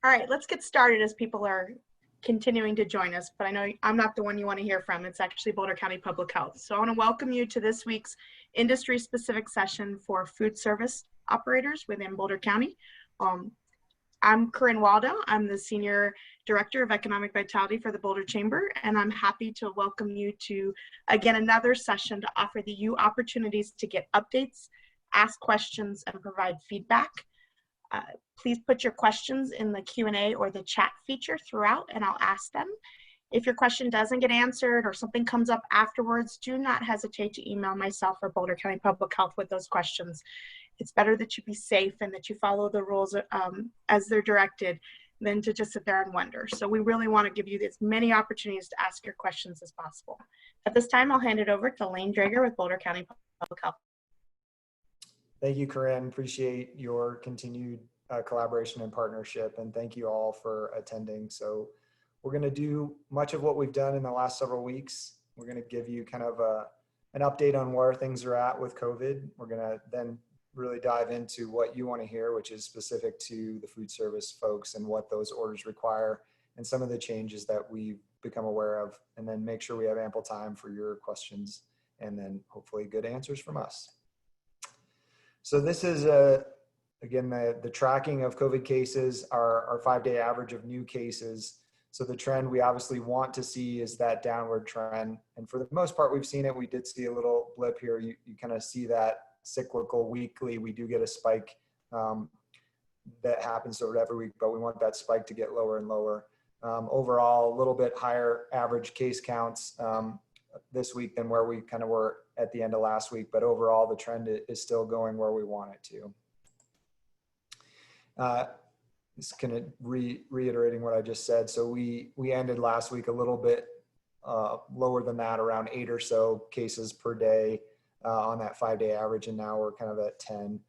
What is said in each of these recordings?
All right, let's get started as people are continuing to join us, but I know I'm not the one you want to hear from. It's actually Boulder County Public Health. So I want to welcome you to this week's industry-specific session for food service operators within Boulder County. I'm Corinne Waldo. I'm the Senior Director of Economic Vitality for the Boulder Chamber, and I'm happy to welcome you to, again, another session to offer you opportunities to get updates, ask questions, and provide feedback. Please put your questions in the Q&A or the chat feature throughout, and I'll ask them. If your question doesn't get answered or something comes up afterwards, do not hesitate to email myself or Boulder County Public Health with those questions. It's better that you be safe and that you follow the rules as they're directed than to just sit there and wonder. So we really want to give you as many opportunities to ask your questions as possible. At this time, I'll hand it over to Lane Drager with Boulder County Public Health. Thank you, Corinne. Appreciate your continued collaboration and partnership, and thank you all for attending. So we're going to do much of what we've done in the last several weeks. We're going to give you kind of an update on where things are at with COVID. We're going to then really dive into what you want to hear, which is specific to the food service folks and what those orders require and some of the changes that we've become aware of, and then make sure we have ample time for your questions and then hopefully good answers from us. So this is again, the tracking of COVID cases, our 5-day average of new cases. So the trend we obviously want to see is that downward trend. And for the most part, we've seen it. We did see a little blip here. You kind of see that cyclical weekly. We do get a spike that happens sort of every week, but we want that spike to get lower and lower. Overall, a little bit higher average case counts this week than where we kind of were at the end of last week. But overall, the trend is still going where we want it to. Just kind of reiterating what I just said. So we ended last week a little bit lower than that, around 8 or so cases per day on that 5-day average, and now we're kind of at 10.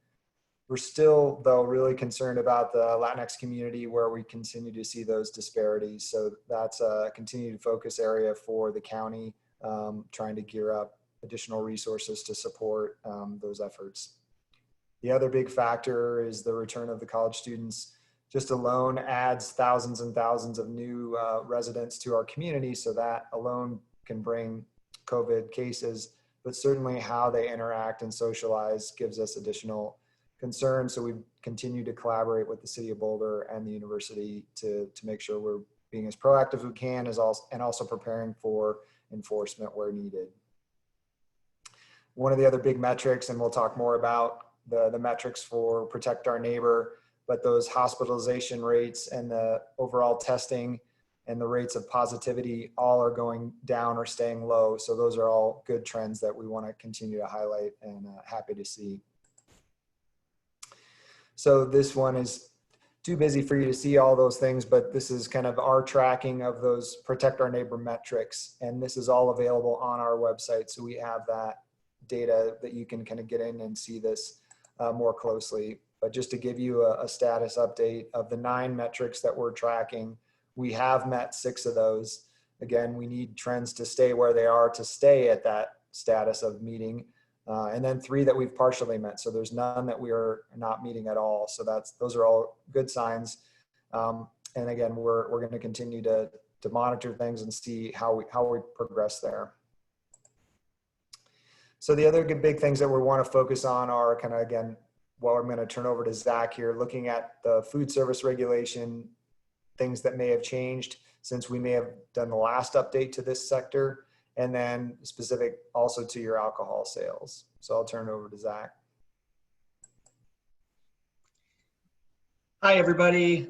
We're still, though, really concerned about the Latinx community where we continue to see those disparities. So that's a continued focus area for the county, trying to gear up additional resources to support those efforts. The other big factor is the return of the college students. Just alone adds thousands and thousands of new residents to our community, so that alone can bring COVID cases, but certainly how they interact and socialize gives us additional concern. So we continue to collaborate with the City of Boulder and the university to make sure we're being as proactive as we can, and also preparing for enforcement where needed. One of the other big metrics, and we'll talk more about the metrics for Protect Our Neighbor, but those hospitalization rates and the overall testing and the rates of positivity all are going down or staying low. So those are all good trends that we want to continue to highlight, and happy to see. So this one is too busy for you to see all those things, but this is kind of our tracking of those Protect Our Neighbor metrics. And this is all available on our website. So we have that data that you can kind of get in and see this more closely. But just to give you a status update of the 9 metrics that we're tracking, we have met 6 of those. Again, we need trends to stay where they are to stay at that status of meeting. And then 3 that we've partially met. So there's none that we are not meeting at all. So those are all good signs. And again, we're going to continue to monitor things and see how we progress there. So the other big things that we want to focus on are kind of, again, well, I'm going to turn over to Zach here, looking at the food service regulation, things that may have changed since we may have done the last update to this sector, and then specific also to your alcohol sales. So I'll turn it over to Zach. Hi, everybody.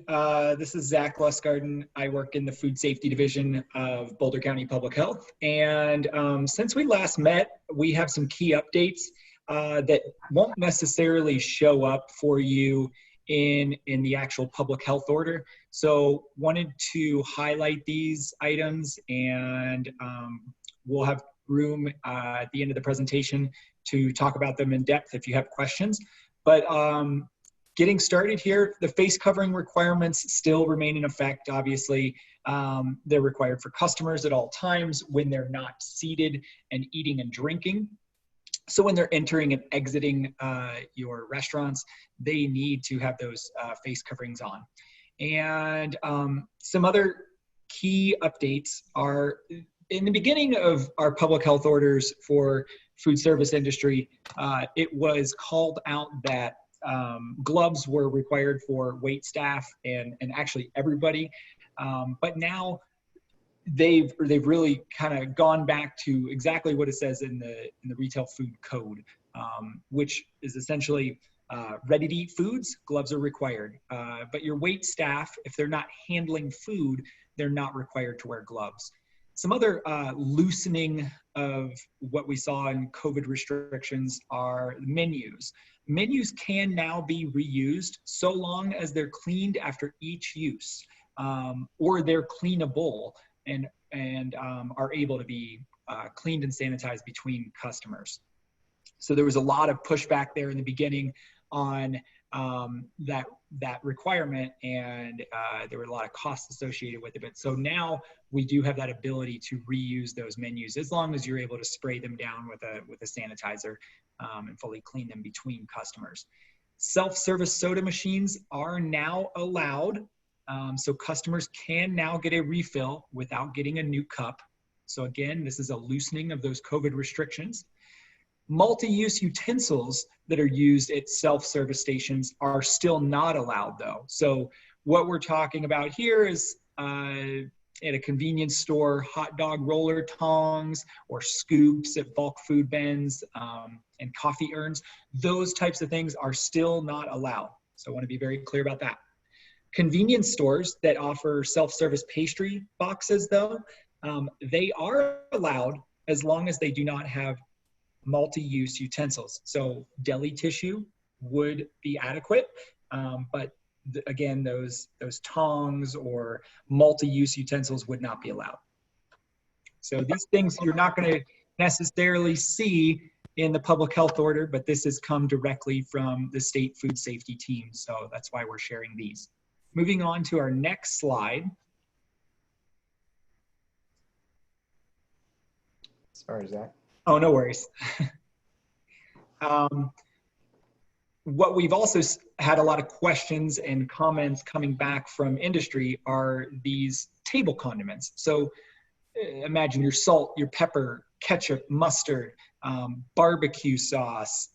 This is Zach Lustgarten. I work in the Food Safety Division of Boulder County Public Health. And since we last met, we have some key updates that won't necessarily show up for you in the actual public health order. So wanted to highlight these items, and we'll have room at the end of the presentation to talk about them in depth if you have questions. But getting started here, the face covering requirements still remain in effect. Obviously, they're required for customers at all times when they're not seated and eating and drinking. So when they're entering and exiting your restaurants, they need to have those face coverings on. And some other key updates are in the beginning of our public health orders for food service industry, it was called out that gloves were required for wait staff and actually everybody. But now they've really kind of gone back to exactly what it says in the retail food code, which is essentially ready to eat foods, gloves are required. But your wait staff, if they're not handling food, they're not required to wear gloves. Some other loosening of what we saw in COVID restrictions are menus. Menus can now be reused so long as they're cleaned after each use, or they're cleanable and are able to be cleaned and sanitized between customers. So there was a lot of pushback there in the beginning on that requirement, and there were a lot of costs associated with it. But so now we do have that ability to reuse those menus as long as you're able to spray them down with a sanitizer and fully clean them between customers. Self-service soda machines are now allowed. So customers can now get a refill without getting a new cup. So again, this is a loosening of those COVID restrictions. Multi-use utensils that are used at self-service stations are still not allowed though. So what we're talking about here is at a convenience store, hot dog roller tongs or scoops at bulk food bins and coffee urns. Those types of things are still not allowed. So I want to be very clear about that. Convenience stores that offer self-service pastry boxes though, they are allowed as long as they do not have multi-use utensils. So deli tissue would be adequate, but again, those tongs or multi-use utensils would not be allowed. So these things you're not going to necessarily see in the public health order, but this has come directly from the state food safety team. So that's why we're sharing these. Moving on to our next slide. Sorry, Zach. Oh, no worries. What we've also had a lot of questions and comments coming back from industry are these table condiments. So imagine your salt, your pepper, ketchup, mustard, barbecue sauce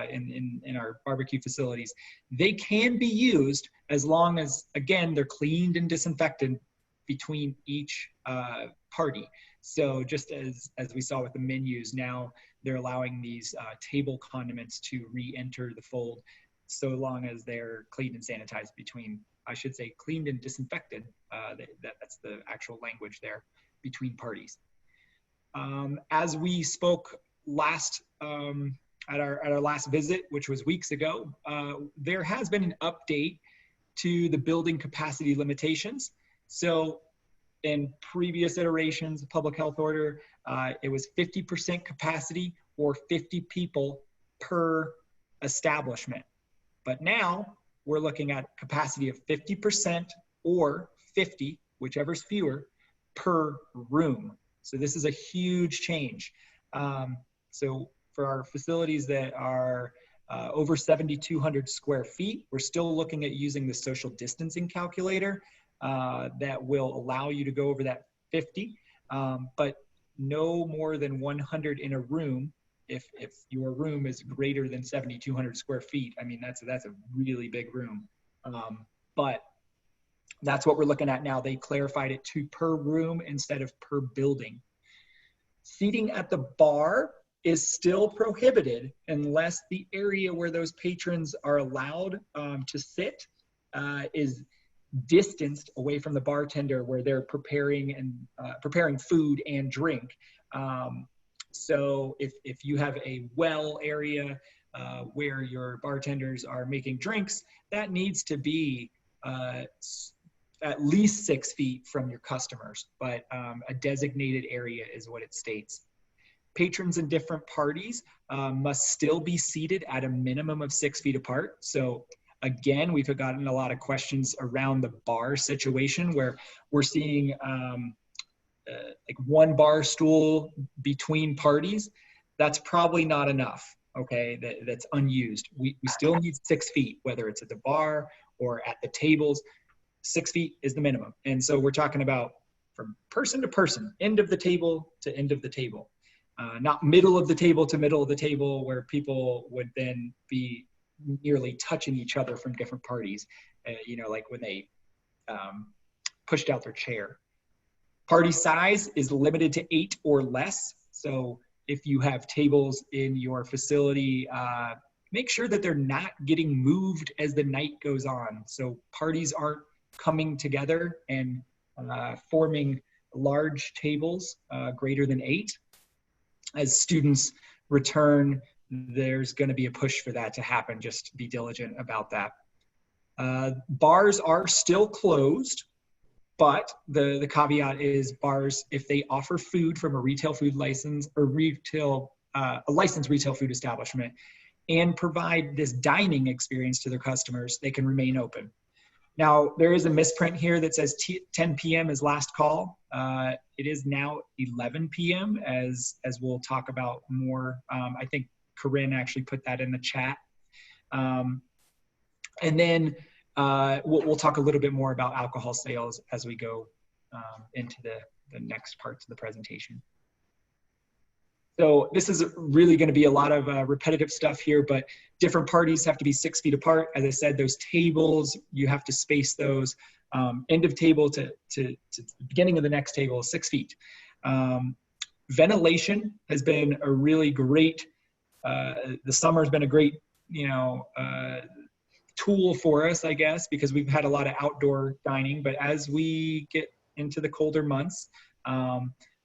in our barbecue facilities. They can be used as long as, again, they're cleaned and disinfected between each party. So just as we saw with the menus, now they're allowing these table condiments to re-enter the fold so long as they're cleaned and sanitized between, I should say cleaned and disinfected, that's the actual language there, between parties. As we spoke last at our last visit, which was weeks ago, there has been an update to the building capacity limitations. So in previous iterations of public health order, it was 50% capacity or 50 people per establishment. But now we're looking at capacity of 50% or 50, whichever's fewer, per room. So this is a huge change. So for our facilities that are over 7,200 square feet, we're still looking at using the social distancing calculator that will allow you to go over that 50, but no more than 100 in a room. If your room is greater than 7,200 square feet, I mean, that's a really big room. But that's what we're looking at now. They clarified it to per room instead of per building. Seating at the bar is still prohibited unless the area where those patrons are allowed to sit is distanced away from the bartender where they're preparing food and drink. So if you have a well area where your bartenders are making drinks, that needs to be at least 6 feet from your customers, but a designated area is what it states. Patrons in different parties must still be seated at a minimum of 6 feet apart. So again, we've gotten a lot of questions around the bar situation where we're seeing like one bar stool between parties. That's probably not enough, okay? That's unused. We still need 6 feet, whether it's at the bar or at the tables. 6 feet is the minimum. And so we're talking about from person to person, end of the table to end of the table, not middle of the table to middle of the table where people would then be nearly touching each other from different parties, like when they pushed out their chair. Party size is limited to 8 or less. So if you have tables in your facility, make sure that they're not getting moved as the night goes on. So parties aren't coming together and forming large tables greater than 8. As students return, there's going to be a push for that to happen. Just be diligent about that. Bars are still closed, but the caveat is bars, if they offer food from a retail food license or a licensed retail food establishment and provide this dining experience to their customers, they can remain open. Now, there is a misprint here that says 10 p.m. is last call. It is now 11 p.m. as we'll talk about more. I think Corinne actually put that in the chat. And then we'll talk a little bit more about alcohol sales as we go into the next parts of the presentation. So this is really going to be a lot of repetitive stuff here, but different parties have to be 6 feet apart. As I said, those tables, you have to space those. End of table to the beginning of the next table is 6 feet. Ventilation has been a really great, the summer has been a great, tool for us, I guess, because we've had a lot of outdoor dining, but as we get into the colder months,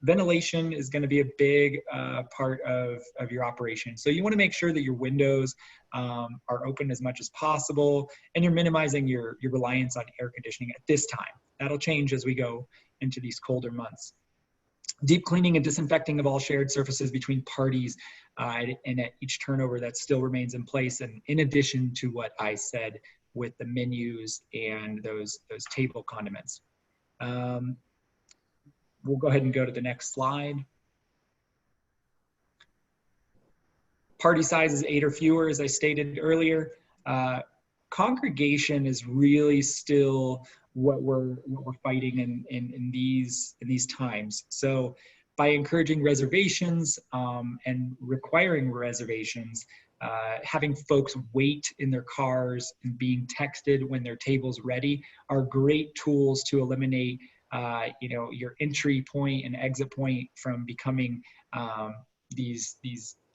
ventilation is going to be a big part of your operation. So you want to make sure that your windows are open as much as possible, and you're minimizing your reliance on air conditioning at this time. That'll change as we go into these colder months. Deep cleaning and disinfecting of all shared surfaces between parties, and at each turnover, that still remains in place. And in addition to what I said with the menus and those table condiments. We'll go ahead and go to the next slide. Party size is 8 or fewer, as I stated earlier. Congregation is really still what we're fighting in these times. So by encouraging reservations and requiring reservations, having folks wait in their cars and being texted when their table's ready are great tools to eliminate your entry point and exit point from becoming these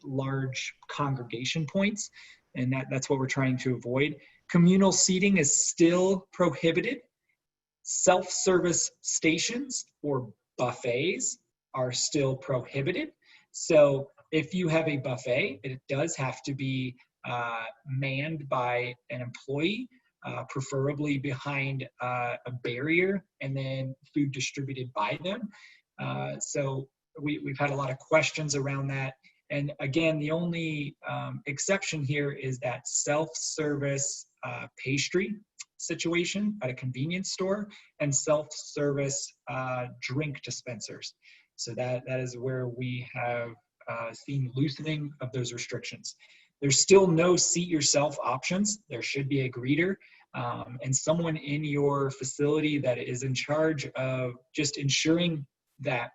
large congregation points, and that's what we're trying to avoid. Communal seating is still prohibited. Self-service stations or buffets are still prohibited. So if you have a buffet, it does have to be manned by an employee, preferably behind a barrier, and then food distributed by them. So we've had a lot of questions around that. And again, the only exception here is that self-service pastry situation at a convenience store and self-service drink dispensers. So that is where we have seen loosening of those restrictions. There's still no seat yourself options. There should be a greeter and someone in your facility that is in charge of just ensuring that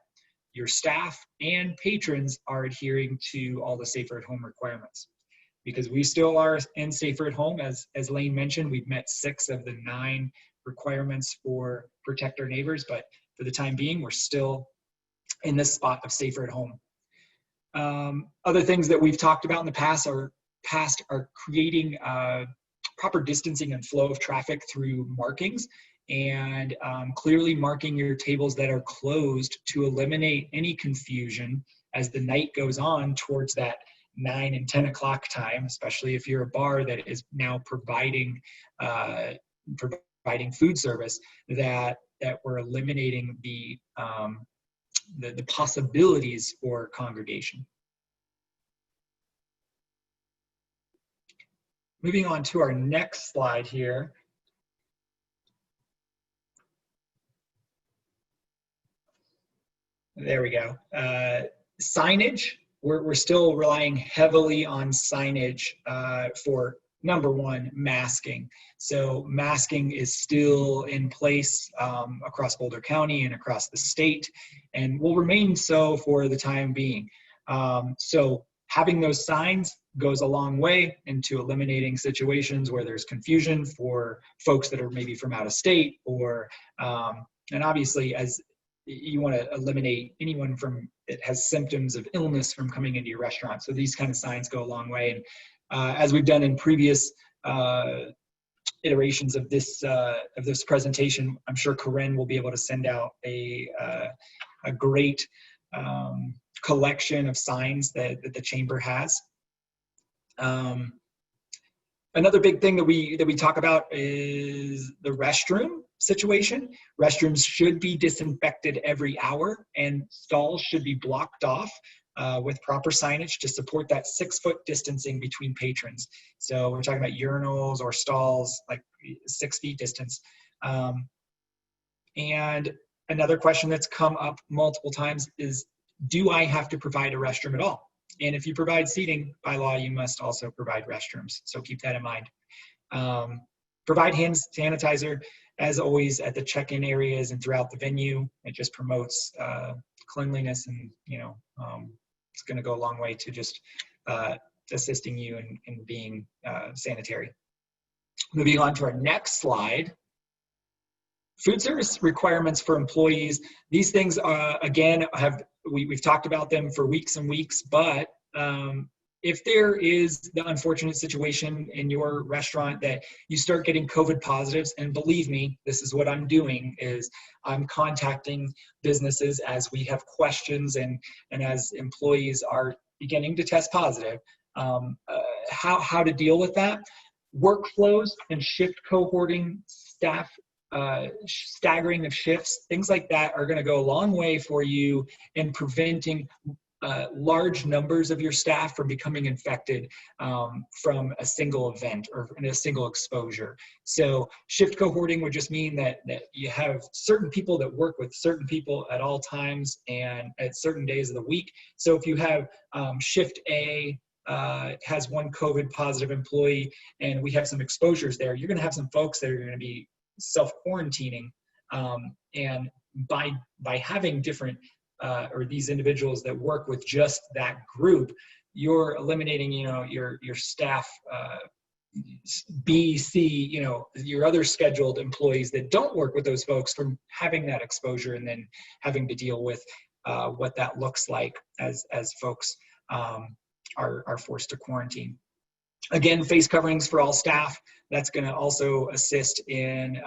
your staff and patrons are adhering to all the Safer at Home requirements. Because we still are in Safer at Home, as Lane mentioned, we've met 6 of the 9 requirements for protect our neighbors, but for the time being, we're still in this spot of Safer at Home. Other things that we've talked about in the past are creating proper distancing and flow of traffic through markings, and clearly marking your tables that are closed to eliminate any confusion as the night goes on towards that 9 and 10 o'clock time, especially if you're a bar that is now providing food service, that we're eliminating the possibilities for congregation. Moving on to our next slide here. There we go. Signage, we're still relying heavily on signage for number one, masking. So masking is still in place across Boulder County and across the state, and will remain so for the time being. So having those signs goes a long way into eliminating situations where there's confusion for folks that are maybe from out of state, or and obviously, as you want to eliminate anyone that has symptoms of illness from coming into your restaurant. So these kind of signs go a long way. And as we've done in previous iterations of this presentation, I'm sure Corinne will be able to send out a great collection of signs that the chamber has. Another big thing that we talk about is the restroom situation. Restrooms should be disinfected every hour, and stalls should be blocked off with proper signage to support that 6-foot distancing between patrons. So we're talking about urinals or stalls, like 6 feet distance. And another question that's come up multiple times is, do I have to provide a restroom at all? And if you provide seating, by law, you must also provide restrooms. So keep that in mind. Provide hand sanitizer, as always, at the check-in areas and throughout the venue. It just promotes cleanliness, and it's going to go a long way to just assisting you in being sanitary. Moving on to our next slide. Food service requirements for employees. These things, again, we've talked about them for weeks and weeks, but if there is the unfortunate situation in your restaurant that you start getting COVID positives, and believe me, this is what I'm doing, is I'm contacting businesses as we have questions and as employees are beginning to test positive, how to deal with that. Workflows and shift cohorting, staff staggering of shifts, things like that are going to go a long way for you in preventing large numbers of your staff from becoming infected from a single event or in a single exposure. So shift cohorting would just mean that you have certain people that work with certain people at all times and at certain days of the week. So if you have shift A has one COVID positive employee and we have some exposures there, you're going to have some folks that are going to be self-quarantining, and by having different or these individuals that work with just that group, you're eliminating your staff B, C, your other scheduled employees that don't work with those folks from having that exposure and then having to deal with what that looks like as folks are forced to quarantine. Again, face coverings for all staff. That's going to also assist in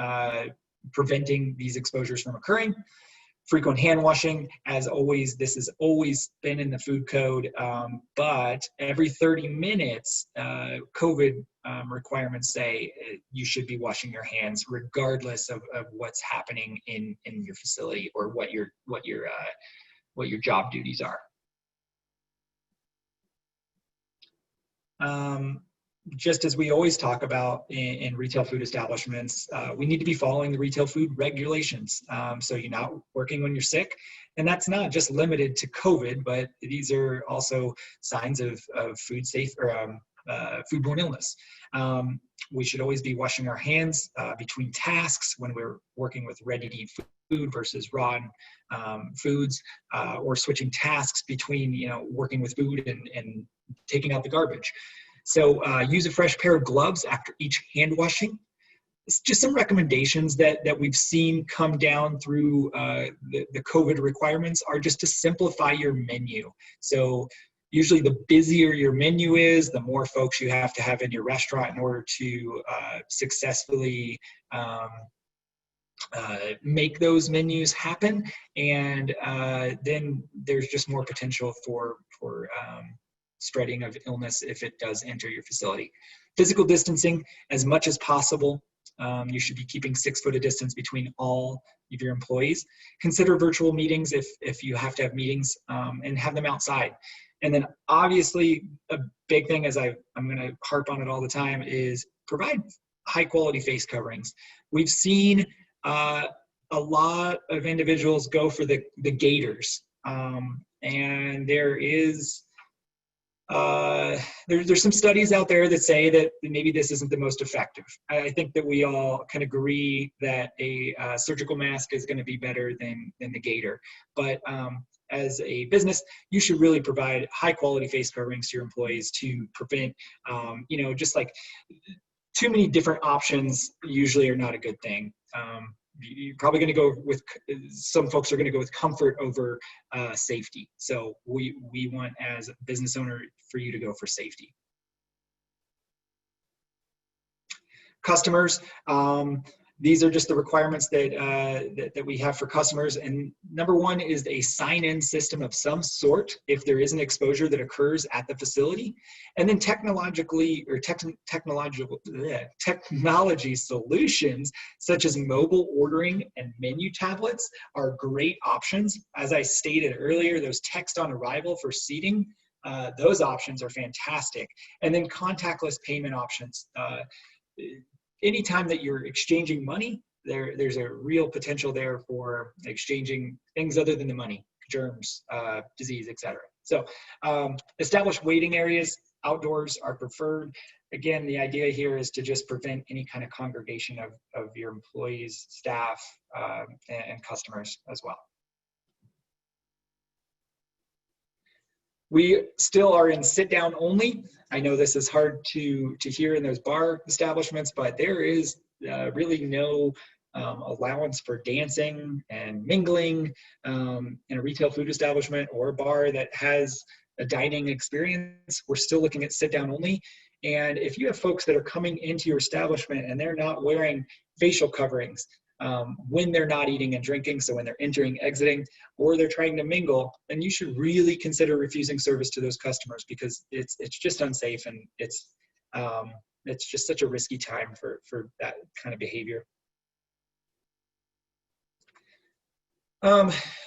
preventing these exposures from occurring. Frequent hand washing, as always, this has always been in the food code, but every 30 minutes, COVID requirements say you should be washing your hands regardless of what's happening in your facility or what your job duties are. Just as we always talk about in retail food establishments, we need to be following the retail food regulations. So you're not working when you're sick, and that's not just limited to COVID, but these are also signs of food safe or foodborne illness. We should always be washing our hands between tasks when we're working with ready-to-eat food versus raw foods, or switching tasks between working with food and taking out the garbage. So use a fresh pair of gloves after each hand washing. It's just some recommendations that we've seen come down through the COVID requirements are just to simplify your menu. So usually the busier your menu is, the more folks you have to have in your restaurant in order to successfully make those menus happen. And then there's just more potential for spreading of illness if it does enter your facility. Physical distancing as much as possible. You should be keeping 6 foot of distance between all of your employees. Consider virtual meetings if you have to have meetings, and have them outside. And then obviously a big thing, as I'm going to harp on it all the time, is provide high quality face coverings. We've seen a lot of individuals go for the gaiters, and there is there's some studies out there that say that maybe this isn't the most effective. I think that we all can agree that a surgical mask is going to be better than the gaiter. But as a business, you should really provide high quality face coverings to your employees to prevent, just like too many different options usually are not a good thing. You're probably going to go with, some folks are going to go with comfort over safety. So we want, as a business owner, for you to go for safety. Customers, these are just the requirements that we have for customers. And number one is a sign-in system of some sort if there is an exposure that occurs at the facility. And then technology solutions such as mobile ordering and menu tablets are great options. As I stated earlier, those text on arrival for seating, those options are fantastic. And then contactless payment options. Anytime that you're exchanging money, there's a real potential there for exchanging things other than the money, germs, disease, etc. So established waiting areas outdoors are preferred. Again, the idea here is to just prevent any kind of congregation of your employees, staff, and customers as well. We still are in sit down only. I know this is hard to hear in those bar establishments, but there is really no allowance for dancing and mingling in a retail food establishment or a bar that has a dining experience. We're still looking at sit down only. And if you have folks that are coming into your establishment and they're not wearing facial coverings, when they're not eating and drinking, so when they're entering, exiting, or they're trying to mingle, then you should really consider refusing service to those customers, because it's just unsafe, and it's just such a risky time for that kind of behavior.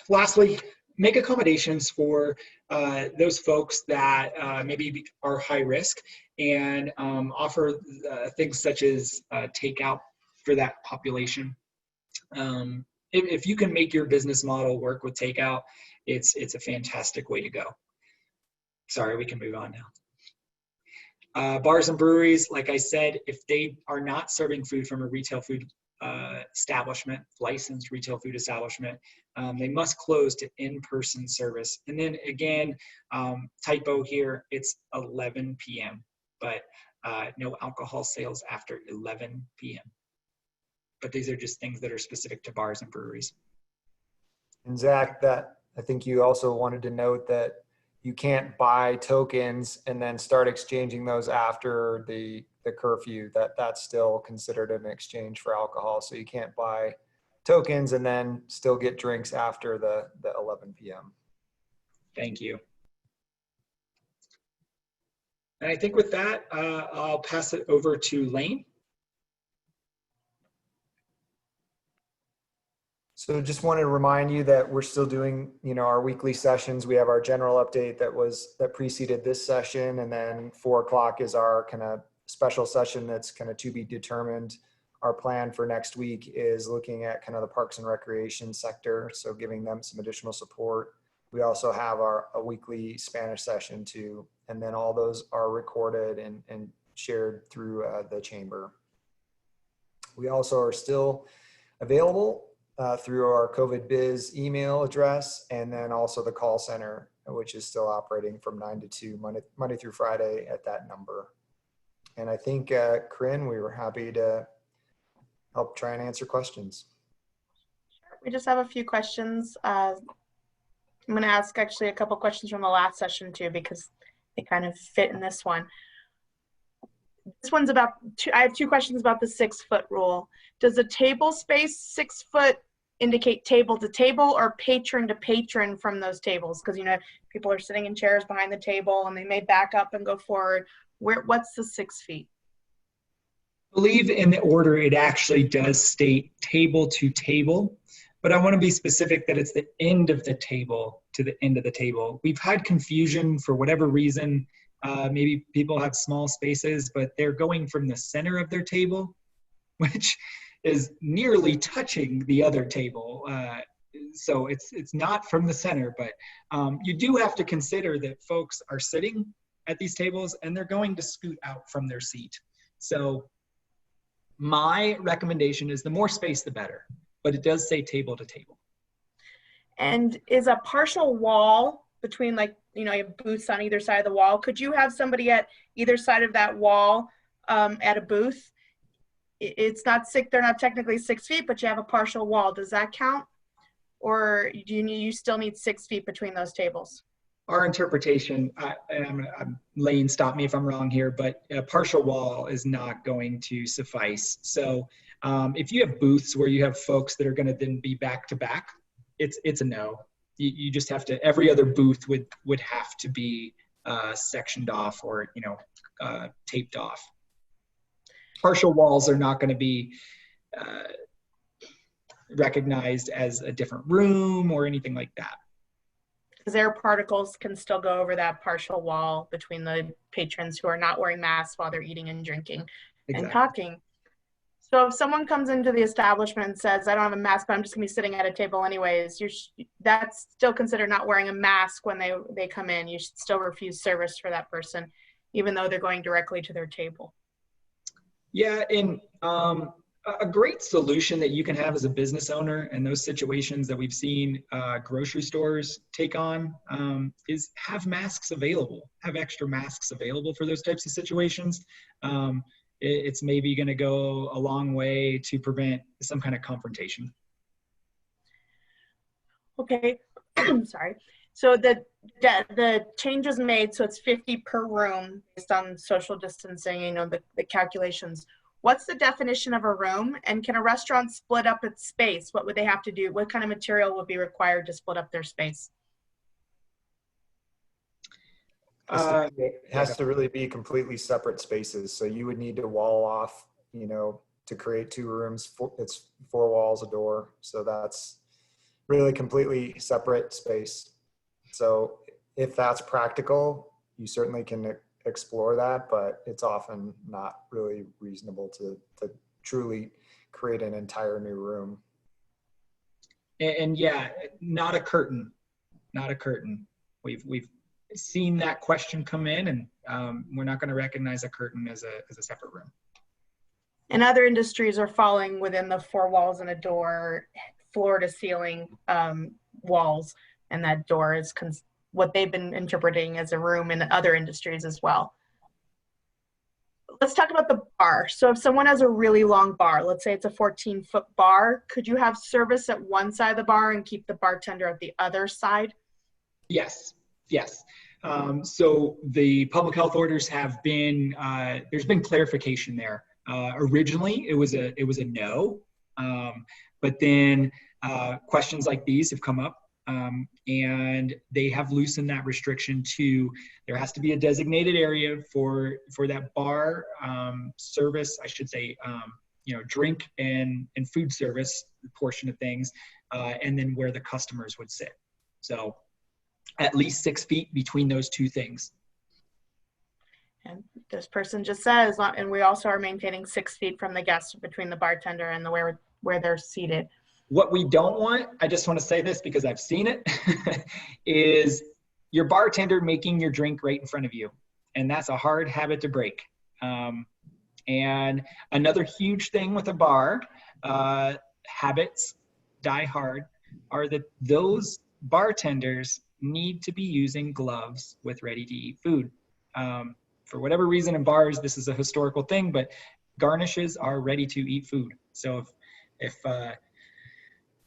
Lastly, make accommodations for those folks that maybe are high risk, and offer things such as takeout for that population. If you can make your business model work with takeout, it's a fantastic way to go. Sorry, we can move on now. Bars and breweries, like I said, if they are not serving food from a retail food establishment, licensed retail food establishment, they must close to in-person service. And then again, typo here, it's 11 p.m., but no alcohol sales after 11 p.m. But these are just things that are specific to bars and breweries. And Zach, that I think you also wanted to note that you can't buy tokens and then start exchanging those after the curfew. That's still considered an exchange for alcohol. So you can't buy tokens and then still get drinks after the 11 p.m. Thank you. And I think with that, I'll pass it over to Lane. So just wanted to remind you that we're still doing, our weekly sessions. We have our general update that preceded this session, and then 4 o'clock is our kind of special session that's kind of to be determined. Our plan for next week is looking at kind of the parks and recreation sector, so giving them some additional support. We also have a weekly Spanish session too, and then all those are recorded and shared through the chamber. We also are still available through our COVID Biz email address, and then also the call center, which is still operating from 9 to 2, Monday through Friday at that number. And I think, Corinne, we were happy to help try and answer questions. We just have a few questions. I'm going to ask actually a couple questions from the last session too, because they kind of fit in this one. This one's about, I have 2 questions about the 6-foot rule. Does the table space 6 foot indicate table to table or patron to patron from those tables? Because, people are sitting in chairs behind the table and they may back up and go forward. What's the 6 feet? I believe in the order it actually does state table to table, but I want to be specific that it's the end of the table to the end of the table. We've had confusion for whatever reason. Maybe people have small spaces, but they're going from the center of their table, which is nearly touching the other table. So it's not from the center, but you do have to consider that folks are sitting at these tables, and they're going to scoot out from their seat. So my recommendation is the more space, the better, but it does say table to table. And is a partial wall between, like, you have booths on either side of the wall. Could you have somebody at either side of that wall at a booth? It's not they're not technically 6 feet, but you have a partial wall. Does that count? Or do you still need 6 feet between those tables? Our interpretation, Lane, stop me if I'm wrong here, but a partial wall is not going to suffice. So if you have booths where you have folks that are going to then be back to back, it's a no. You just have to, every other booth would have to be sectioned off or, taped off. Partial walls are not going to be recognized as a different room or anything like that. Because air particles can still go over that partial wall between the patrons who are not wearing masks while they're eating and drinking and talking. So if someone comes into the establishment and says, I don't have a mask, but I'm just going to be sitting at a table anyways, that's still considered not wearing a mask when they come in. You should still refuse service for that person, even though they're going directly to their table. Yeah, and a great solution that you can have as a business owner in those situations that we've seen grocery stores take on is have masks available, have extra masks available for those types of situations. It's maybe going to go a long way to prevent some kind of confrontation. Okay, I'm sorry. So the change was made, so it's 50 per room based on social distancing, the calculations. What's the definition of a room, and can a restaurant split up its space? What would they have to do? What kind of material would be required to split up their space? It has to really be completely separate spaces. So you would need to wall off, to create 2 rooms. It's 4 walls, a door. So that's really completely separate space. So if that's practical, you certainly can explore that, but it's often not really reasonable to truly create an entire new room. And yeah, not a curtain. We've seen that question come in, and we're not going to recognize a curtain as a separate room. And other industries are falling within the 4 walls and a door, floor to ceiling walls, and that door is what they've been interpreting as a room in other industries as well. Let's talk about the bar. So if someone has a really long bar, let's say it's a 14-foot bar, could you have service at one side of the bar and keep the bartender at the other side? Yes. So the public health orders have been, there's been clarification there. Originally, it was a no, but then questions like these have come up, and they have loosened that restriction to there has to be a designated area for that bar service, I should say, drink and food service portion of things, and then where the customers would sit. So at least 6 feet between those 2 things. And this person just says, and we also are maintaining 6 feet from the guest between the bartender and the where they're seated. What we don't want, I just want to say this because I've seen it, is your bartender making your drink right in front of you. And that's a hard habit to break. And another huge thing with a bar, habits die hard, are that those bartenders need to be using gloves with ready-to-eat food. For whatever reason in bars, this is a historical thing, but garnishes are ready-to-eat food. So if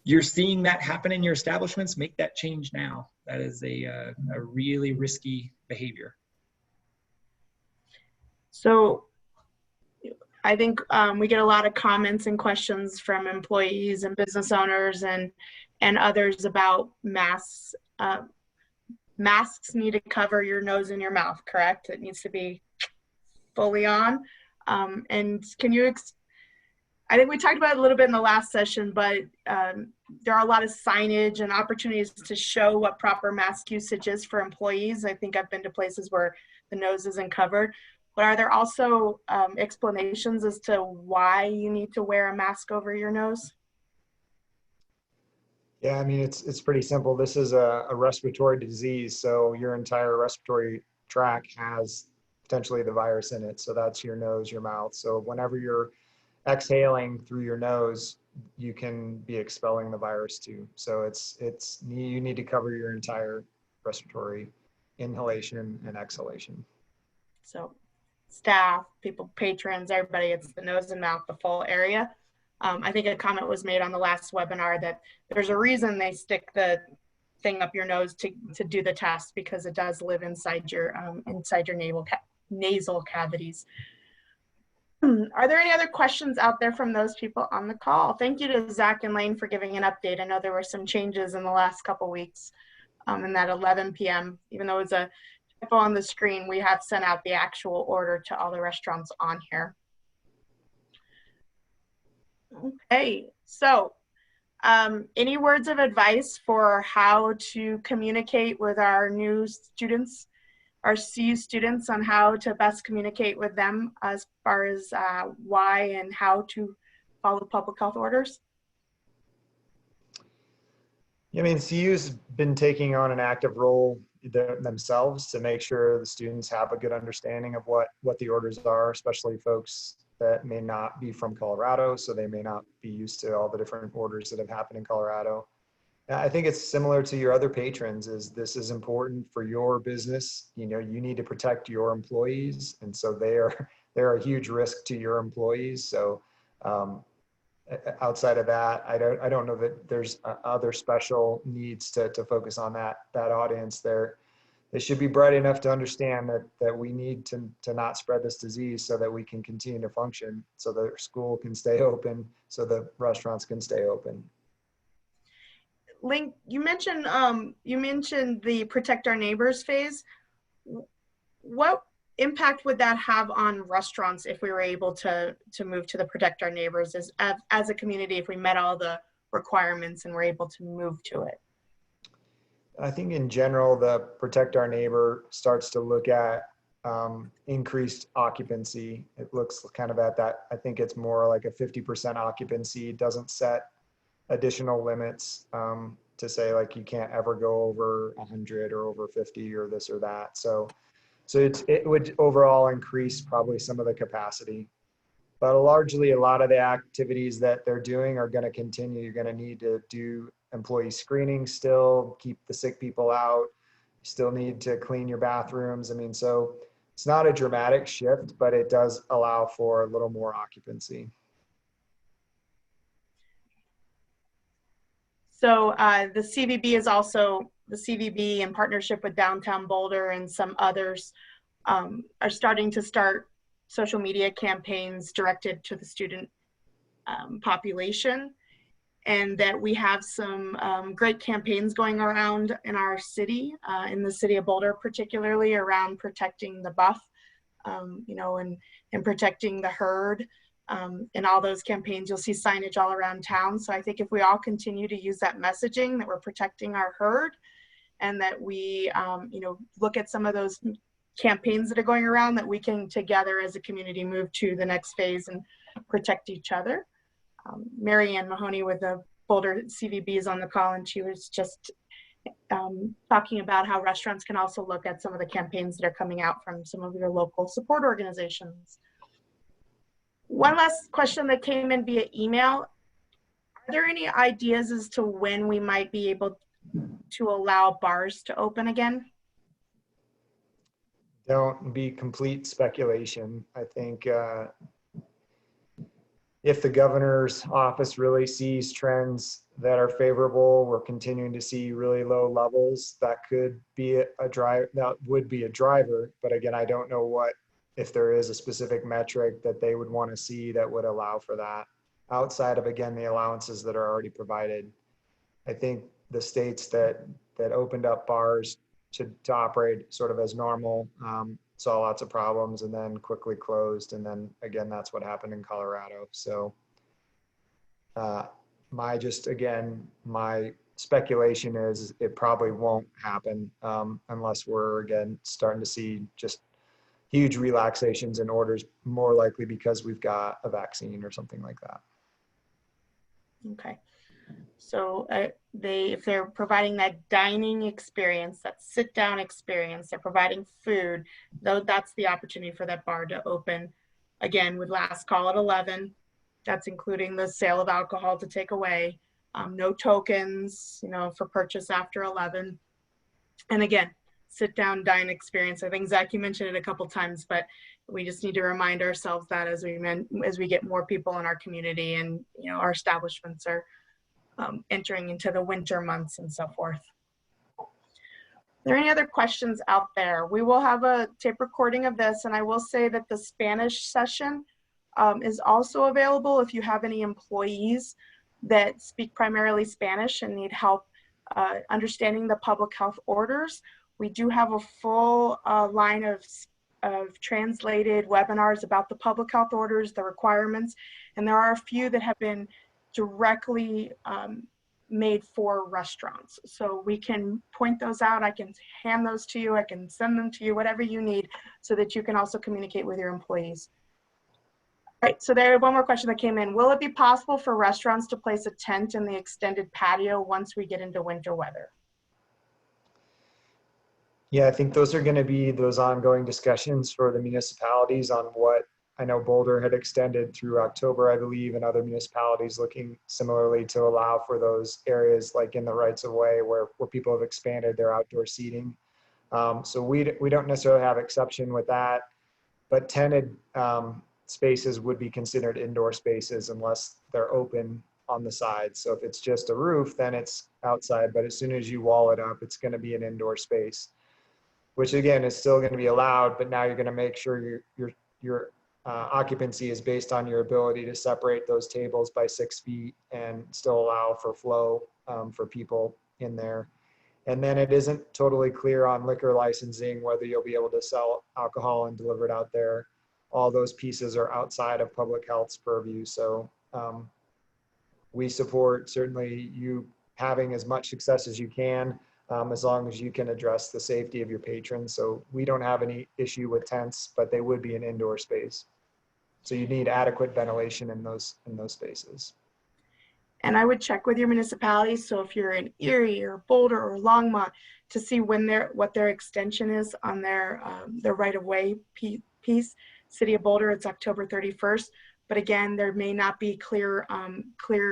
you're seeing that happen in your establishments, make that change now. That is a really risky behavior. So I think we get a lot of comments and questions from employees and business owners and others about masks. Masks need to cover your nose and your mouth, correct? It needs to be fully on. And can you, I think we talked about it a little bit in the last session, but there are a lot of signage and opportunities to show what proper mask usage is for employees. I think I've been to places where the nose isn't covered, but are there also explanations as to why you need to wear a mask over your nose? Yeah, I mean, it's pretty simple. This is a respiratory disease, so your entire respiratory track has potentially the virus in it. So that's your nose, your mouth. So whenever you're exhaling through your nose, you can be expelling the virus too. So you need to cover your entire respiratory inhalation and exhalation. So staff, people, patrons, everybody, it's the nose and mouth, the full area. I think a comment was made on the last webinar that there's a reason they stick the thing up your nose to do the test, because it does live inside your nasal cavities. Are there any other questions out there from those people on the call? Thank you to Zach and Lane for giving an update. I know there were some changes in the last couple weeks in that 11 p.m. Even though it was a typo on the screen, we have sent out the actual order to all the restaurants on here. Okay, so any words of advice for how to communicate with our new students, our CU students, on how to best communicate with them as far as why and how to follow public health orders? I mean, CU's been taking on an active role themselves to make sure the students have a good understanding of what the orders are, especially folks that may not be from Colorado, so they may not be used to all the different orders that have happened in Colorado. I think it's similar to your other patrons. This is important for your business. You know, you need to protect your employees, and so they're a huge risk to your employees. So outside of that, I don't know that there's other special needs to focus on that audience. They should be bright enough to understand that we need to not spread this disease so that we can continue to function, so the school can stay open, so the restaurants can stay open. Link, you mentioned the Protect Our Neighbors phase. What impact would that have on restaurants if we were able to move to the Protect Our Neighbors as a community, if we met all the requirements and were able to move to it? I think in general, the Protect Our Neighbor starts to look at increased occupancy. It looks kind of at that. I think it's more like a 50% occupancy. It doesn't set additional limits to say like you can't ever go over 100 or over 50 or this or that. So it would overall increase probably some of the capacity. But largely, a lot of the activities that they're doing are going to continue. You're going to need to do employee screening still, keep the sick people out. You still need to clean your bathrooms. I mean, so it's not a dramatic shift, but it does allow for a little more occupancy. So the CVB in partnership with Downtown Boulder and some others are starting to start social media campaigns directed to the student population, and that we have some great campaigns going around in our city, in the city of Boulder, particularly around protecting the buff, you know, and protecting the herd. In all those campaigns, you'll see signage all around town. So I think if we all continue to use that messaging that we're protecting our herd, and that we, you know, look at some of those campaigns that are going around, that we can together as a community move to the next phase and protect each other. Mary Ann Mahoney with the Boulder CVB is on the call, and she was just talking about how restaurants can also look at some of the campaigns that are coming out from some of your local support organizations. One last question that came in via email. Are there any ideas as to when we might be able to allow bars to open again? Don't be complete speculation. I think if the governor's office really sees trends that are favorable, we're continuing to see really low levels, that could be that would be a driver. But again, I don't know if there is a specific metric that they would want to see that would allow for that, outside of, again, the allowances that are already provided. I think the states that opened up bars to operate sort of as normal saw lots of problems and then quickly closed. And then again, that's what happened in Colorado. So my speculation is it probably won't happen unless we're, again, starting to see just huge relaxations in orders, more likely because we've got a vaccine or something like that. Okay. So if they're providing that dining experience, that sit down experience, they're providing food, though that's the opportunity for that bar to open again with last call at 11. That's including the sale of alcohol to take away, no tokens, for purchase after 11. And again, sit down dine experience. I think Zach, you mentioned it a couple times, but we just need to remind ourselves that as we get more people in our community and our establishments are entering into the winter months and so forth. Are there any other questions out there? We will have a tape recording of this, and I will say that the Spanish session is also available if you have any employees that speak primarily Spanish and need help understanding the public health orders. We do have a full line of translated webinars about the public health orders, the requirements, and there are a few that have been directly made for restaurants. So we can point those out. I can hand those to you. I can send them to you, whatever you need, so that you can also communicate with your employees. All right, so there, one more question that came in. Will it be possible for restaurants to place a tent in the extended patio once we get into winter weather? Yeah, I think those are going to be those ongoing discussions for the municipalities on what I know Boulder had extended through October, I believe, and other municipalities looking similarly to allow for those areas like in the rights of way where people have expanded their outdoor seating. So we don't necessarily have exception with that, but tented spaces would be considered indoor spaces unless they're open on the sides. So if it's just a roof, then it's outside, but as soon as you wall it up, it's going to be an indoor space, which again is still going to be allowed, but now you're going to make sure your occupancy is based on your ability to separate those tables by 6 feet and still allow for flow for people in there. And then it isn't totally clear on liquor licensing, whether you'll be able to sell alcohol and deliver it out there. All those pieces are outside of public health's purview. So we support certainly you having as much success as you can, as long as you can address the safety of your patrons. So we don't have any issue with tents, but they would be an indoor space. So you need adequate ventilation in those spaces. And I would check with your municipality. So if you're in Erie or Boulder or Longmont, to see what their extension is on their right-of-way piece. City of Boulder, it's October 31st. But again, there may not be clear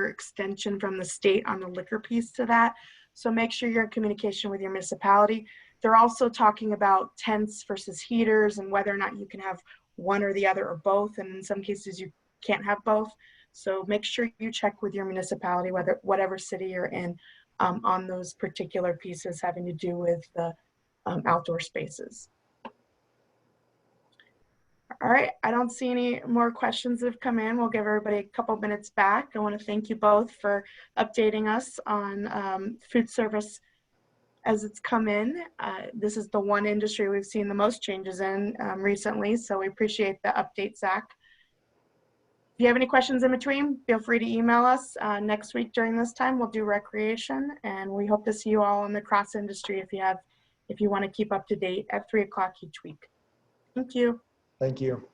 extension from the state on the liquor piece to that. So make sure you're in communication with your municipality. They're also talking about tents versus heaters and whether or not you can have one or the other or both. And in some cases, you can't have both. So make sure you check with your municipality, whatever city you're in, on those particular pieces having to do with the outdoor spaces. All right, I don't see any more questions that have come in. We'll give everybody a couple minutes back. I want to thank you both for updating us on food service as it's come in. This is the one industry we've seen the most changes in recently, so we appreciate the update, Zach. If you have any questions in between, feel free to email us. Next week during this time, we'll do recreation, and we hope to see you all in the cross industry if you want to keep up to date at 3 o'clock each week. Thank you. Thank you.